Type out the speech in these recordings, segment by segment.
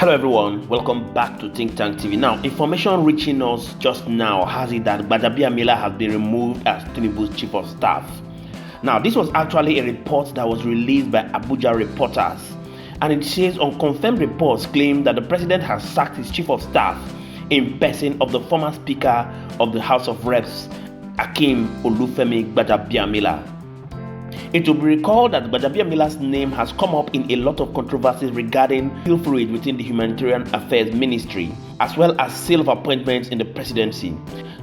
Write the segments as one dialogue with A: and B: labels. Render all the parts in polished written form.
A: Hello everyone, welcome back to Think Tank TV. Now, information reaching us just now has it that Gbajabiamila has been removed as Tinubu's chief of staff. Now, this was actually a report that was released by Abuja reporters, and it says unconfirmed reports claim that the president has sacked his chief of staff in person of the former speaker of the House of Reps, Femi Gbajabiamila. It will be recalled that Gbajabiamila's name has come up in a lot of controversies regarding pilferage within the Humanitarian Affairs Ministry, as well as sale of appointments in the presidency.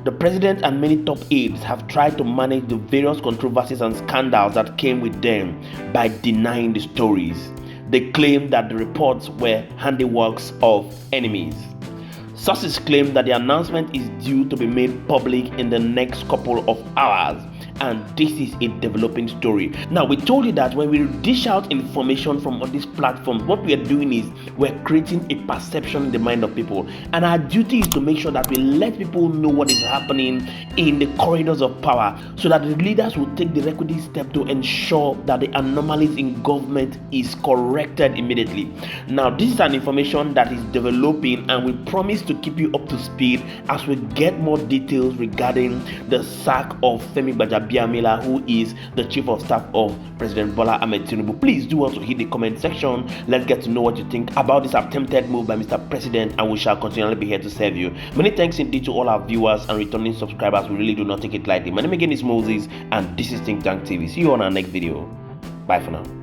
A: The president and many top aides have tried to manage the various controversies and scandals that came with them by denying the stories. They claim that the reports were handiworks of enemies. Sources claim that the announcement is due to be made public in the next couple of hours, and this is a developing story. Now, we told you that when we dish out information from on this platform, what we are doing is we're creating a perception in the mind of people, and our duty is to make sure that we let people know what is happening in the corridors of power, so that the leaders will take the requisite step to ensure that the anomalies in government is corrected immediately. Now, this is an information that is developing, and we promise to keep you up to speed as we get more details regarding the sack of Femi Gbajabiamila, who is the chief of staff of President Bola Tinubu. Please do also hit the comment section. Let's get to know what you think about this attempted move by Mr. President, and we shall continually be here to serve you. Many thanks indeed to all our viewers and returning subscribers. We really do not take it lightly. My name again is Moses, and this is Think Tank TV. See you on our next video. Bye for now.